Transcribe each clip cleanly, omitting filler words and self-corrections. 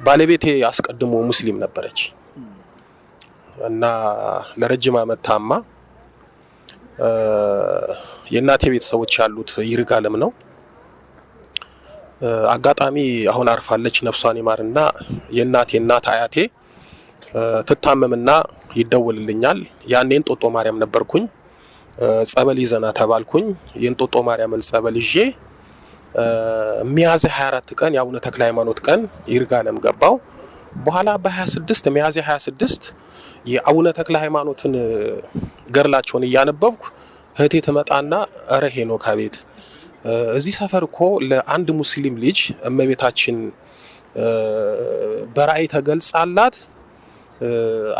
ባለቤቴ አስቀድሞ ሙስሊም ነበረች እና ለረጅም ዓመት ታማ የእናቴ ቤተሰቦች ያሉት ይርጋለም ነው። አጋጣሚ አሁን አርፋለች ነፍሷን ይማርና የእናቴ እናት አያቴ ትታመምና ይደወልልኛል። ያኔ እንጦጦ ማርያም ነበርኩኝ። ጸበል ይዘና ተባልኩኝ። የእንጦጦ ማርያምን ጸበል ይዤ ሚያዝያ 24 ቀን የአቡነ ተክለ ሃይማኖት ቀን ይርጋለም ገባው። በኋላ በ26 ሚያዝያ 26 የአቡነ ተክለ ሃይማኖትን ገርላቸውን እያነበብኩ እህቴ ትመጣና እረ ሄኖክ አቤት እዚህ ሰፈር እኮ ለአንድ ሙስሊም ልጅ እመቤታችን በራእይ ተገልጻላት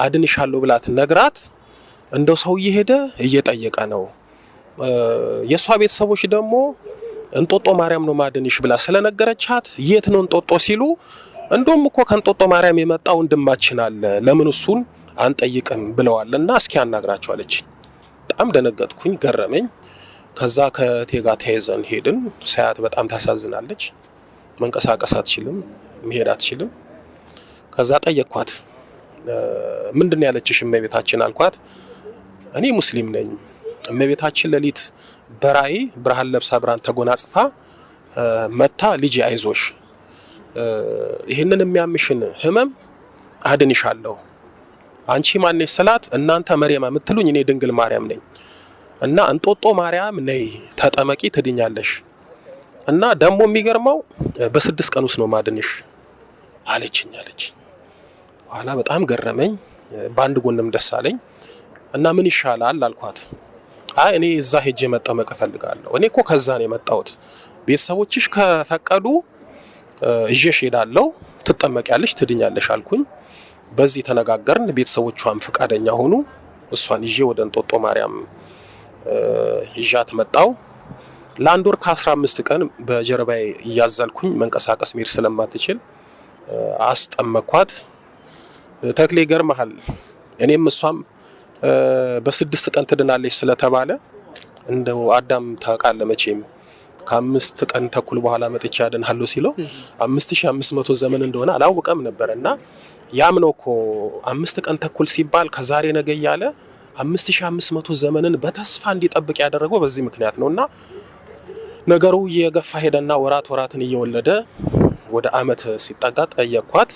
አድንሻለሁ ብላት ነግራት እንደው ሰው እየሄደ እየጠየቀ ነው። የሷ ቤተሰቦች ደግሞ እንጦጦ ማርያም ነው ማድንሽ ብላ ስለነገረቻት የት ነው እንጦጦ ሲሉ እንደውም እኮ ከእንጦጦ ማርያም የመጣው ወንድማችን አለ ለምን እሱን አንጠይቅም ብለዋልና እስኪ አናግራቸው አለች። በጣም ደነገጥኩኝ፣ ገረመኝ። ከዛ ከእቴ ጋር ተያይዘን ሄድን። ሳያት በጣም ታሳዝናለች። መንቀሳቀስ አትችልም፣ መሄድ አትችልም። ከዛ ጠየቅኳት። ምንድነው ያለችሽ እመቤታችን አልኳት። እኔ ሙስሊም ነኝ። እመቤታችን ሌሊት በራእይ ብርሃን ለብሳ ብርሃን ተጎናጽፋ መታ ልጅ አይዞሽ ይሄንን የሚያምሽን ህመም አድንሻለሁ። አንቺ ማነሽ ስላት እናንተ መርያም የምትሉኝ እኔ ድንግል ማርያም ነኝ እና እንጦጦ ማርያም ነይ ተጠመቂ ትድኛለሽ እና ደግሞ የሚገርመው በ6 ቀን ውስጥ ነው ማድንሽ አለችኝ። ኋላ በጣም ገረመኝ፣ በአንድ ጎንም ደስ አለኝ እና ምን ይሻላል አልኳት። አይ እኔ እዛ ሄጄ መጠመቅ እፈልጋለሁ። እኔ እኮ ከዛ ነው የመጣሁት። ቤተሰቦችሽ ከፈቀዱ እጄሽ ሄዳለሁ፣ ትጠመቂያለሽ፣ ትድኛለሽ አልኩኝ። በዚህ ተነጋገርን። ቤተሰቦቿም ፍቃደኛ ሆኑ። እሷን ይዤ ወደ እንጦጦ ማርያም ይዣት መጣው። ለአንድ ወር ከ15 ቀን በጀርባዬ እያዘልኩኝ መንቀሳቀስ መሄድ ስለማትችል አስጠመኳት። ተክሌ ገርመሃል። እኔም እሷም በ6 ቀን ትድናለች ስለተባለ እንደው አዳም ታውቃለህ መቼም ከ5 ቀን ተኩል በኋላ መጥቻ አድንሃለሁ ሲለው 5500 ዘመን እንደሆነ አላወቀም ነበርና ያም ነው እኮ 5 ቀን ተኩል ሲባል ከዛሬ ነገ እያለ 5500 ዘመንን በተስፋ እንዲጠብቅ ያደረገው በዚህ ምክንያት ነውና ነገሩ እየገፋ ሄደና ወራትን እየወለደ ወደ ዓመት ሲጠጋ ጠየቅኳት።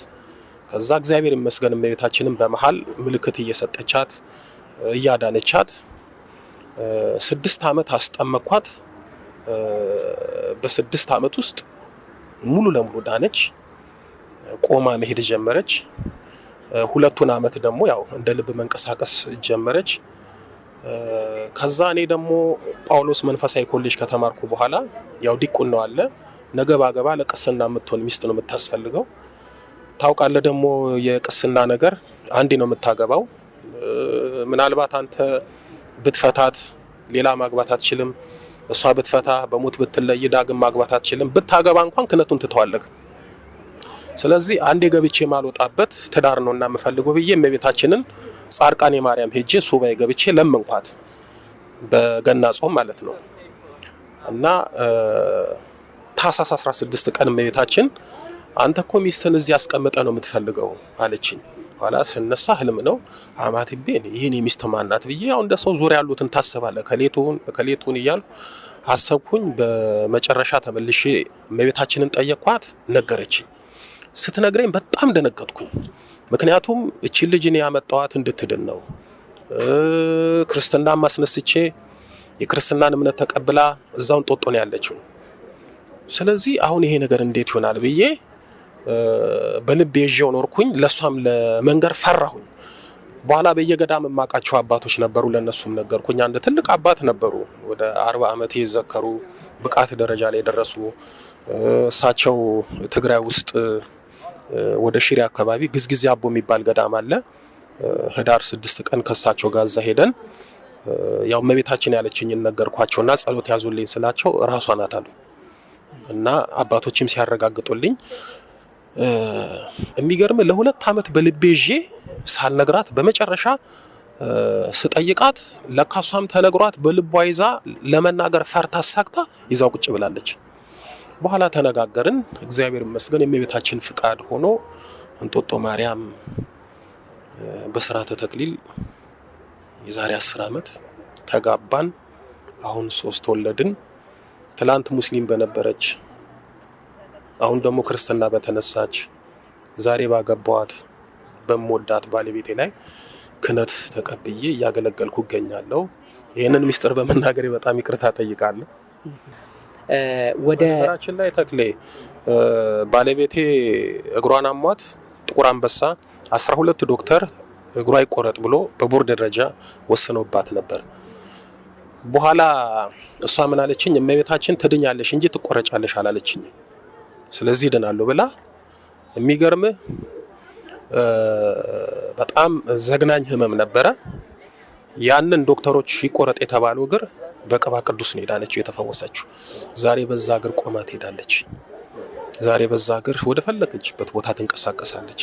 ከዛ እግዚአብሔር ይመስገን እመቤታችንን በመሃል ምልክት እየሰጠቻት እያዳነቻት 6 ዓመት አስጠመኳት። በ6 ዓመት ውስጥ ሙሉ ለሙሉ ዳነች። ቆማ መሄድ ጀመረች። 2 ዓመት ደግሞ ያው እንደ ልብ መንቀሳቀስ ጀመረች። ከዛ እኔ ደግሞ ጳውሎስ መንፈሳዊ ኮሌጅ ከተማርኩ በኋላ ያው ዲቁና ነው አለ ነገ ባገባ ለቅስና የምትሆን ሚስት ነው የምታስፈልገው። ታውቃለህ ደግሞ የቅስና ነገር አንዴ ነው የምታገባው። ምናልባት አንተ ብትፈታት ሌላ ማግባት አትችልም። እሷ ብትፈታ በሞት ብትለይ ዳግም ማግባት አትችልም። ብታገባ እንኳን ክነቱን ትተዋለህ። ስለዚህ አንዴ ገብቼ ማልወጣበት ትዳር ነውና የምፈልገው ብዬ እመቤታችንን ጻድቃኔ ማርያም ሄጄ ሱባኤ ገብቼ ለመንኳት፣ በገና ጾም ማለት ነው። እና ታኅሳስ 16 ቀን እመቤታችን አንተ እኮ ሚስትን እዚህ አስቀምጠ ነው የምትፈልገው አለችኝ። ኋላ ስነሳ ህልም ነው አማትቤ ይሄን ሚስት ማናት ብዬ ያው እንደ ሰው ዙሪያ ያሉትን ታስባለህ ከሌቱን እያልኩ አሰብኩኝ። በመጨረሻ ተመልሼ እመቤታችንን ጠየቅኳት፣ ነገረችኝ። ስትነግረኝ በጣም ደነገጥኩኝ። ምክንያቱም እቺ ልጅ እኔ ያመጣኋት እንድትድን ነው። ክርስትና ማስነስቼ የክርስትናን እምነት ተቀብላ እዛው እንጦጦ ነው ያለችው። ስለዚህ አሁን ይሄ ነገር እንዴት ይሆናል ብዬ በልቤ ይዤው ኖርኩኝ። ለሷም ለመንገር ፈራሁኝ። በኋላ በየገዳም የማውቃቸው አባቶች ነበሩ፣ ለነሱም ነገርኩኝ። አንድ ትልቅ አባት ነበሩ፣ ወደ 40 ዓመት የዘከሩ ብቃት ደረጃ ላይ ደረሱ። እሳቸው ትግራይ ውስጥ ወደ ሽሬ አካባቢ ግዝጊዜ አቦ የሚባል ገዳም አለ። ህዳር 6 ቀን ከሳቸው ጋር እዛ ሄደን ያው እመቤታችን ያለችኝን ነገርኳቸውና ጸሎት ያዙልኝ ስላቸው ራሷ ናት አሉ እና አባቶችም ሲያረጋግጡልኝ የሚገርም ለ2 ዓመት በልቤ ይዤ ሳልነግራት በመጨረሻ ስጠይቃት ለካሷም ተነግሯት በልቧ ይዛ ለመናገር ፈርታ ሳክታ ይዛው ቁጭ ብላለች። በኋላ ተነጋገርን። እግዚአብሔር ይመስገን የእመቤታችን ፍቃድ ሆኖ እንጦጦ ማርያም በስርዓተ ተክሊል የዛሬ 10 ዓመት ተጋባን። አሁን 3 ወለድን። ትላንት ሙስሊም በነበረች አሁን ደግሞ ክርስትና በተነሳች ዛሬ ባገባዋት በመወዳት ባለቤቴ ላይ ክህነት ተቀብዬ እያገለገልኩ እገኛለሁ። ይሄንን ሚስጥር በመናገሬ በጣም ይቅርታ ጠይቃለሁ። ወደ ራችን ላይ ተክሌ ባለቤቴ እግሯን አሟት ጥቁር አንበሳ 12 ዶክተር እግሯ ይቆረጥ ብሎ በቦርድ ደረጃ ወስኖባት ነበር። በኋላ እሷ ምን አለችኝ? እመቤታችን ትድኛለሽ እንጂ ትቆረጫለሽ አላለችኝ። ስለዚህ ድናለሁ ብላ የሚገርም በጣም ዘግናኝ ህመም ነበረ። ያንን ዶክተሮች ይቆረጥ የተባለው እግር በቅባ ቅዱስ ነው ሄዳለችው የተፈወሰችው። ዛሬ በዛ እግር ቆማ ትሄዳለች። ዛሬ በዛ እግር ወደ ፈለገችበት ቦታ ትንቀሳቀሳለች።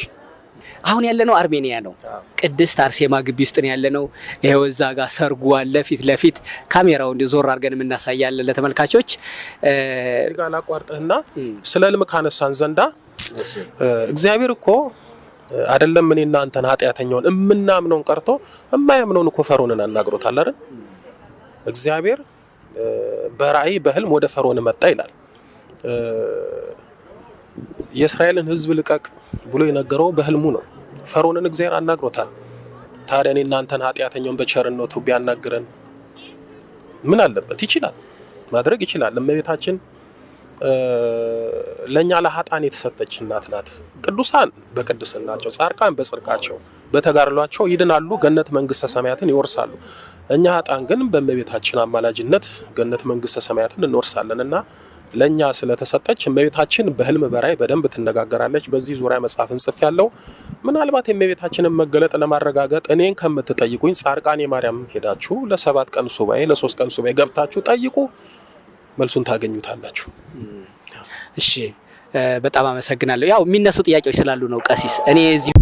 አሁን ያለነው አርሜኒያ ነው። ቅድስት አርሴማ ግቢ ውስጥ ነው ያለነው። ይሄው እዛ ጋር ሰርጉ አለ ፊት ለፊት ካሜራው እንደ ዞር አድርገን የምናሳያለን ለተመልካቾች። እዚህ ጋር ላቋርጥህና ስለ ህልም ካነሳን ዘንዳ እግዚአብሔር እኮ አይደለም እኔና አንተን ኃጢአተኛውን እምናምነውን ቀርቶ እማያምነውን እኮ ፈርዖንን አናግሮታል አይደል? እግዚአብሔር በራእይ በህልም ወደ ፈርዖን መጣ ይላል። የእስራኤልን ህዝብ ልቀቅ ብሎ የነገረው በህልሙ ነው። ፈርዖንን እግዚአብሔር አናግሮታል። ታዲያ እኔና አንተን ኃጢአተኛውን በቸርነቱ ቢያናግረን ምን አለበት? ይችላል፣ ማድረግ ይችላል። እመቤታችን ለኛ ለኃጥአን የተሰጠች እናት ናት። ቅዱሳን በቅድስናቸው፣ ጻድቃን በጽድቃቸው በተጋድሏቸው ይድናሉ፣ ገነት መንግስተ ሰማያትን ይወርሳሉ። እኛ ኃጥአን ግን በእመቤታችን አማላጅነት ገነት መንግስተ ሰማያትን እንወርሳለንና ለኛ ስለተሰጠች እመቤታችን በህልም በራእይ በደንብ ትነጋገራለች። በዚህ ዙሪያ መጽሐፍን ጽፌያለሁ። ምናልባት የእመቤታችንን መገለጥ ለማረጋገጥ እኔን ከምትጠይቁኝ ጻድቃኔ ማርያም ሄዳችሁ ለ7 ቀን ሱባኤ ለ3 ቀን ሱባኤ ገብታችሁ ጠይቁ፣ መልሱን ታገኙታላችሁ። እሺ፣ በጣም አመሰግናለሁ። ያው የሚነሱ ጥያቄዎች ስላሉ ነው ቀሲስ እኔ እዚህ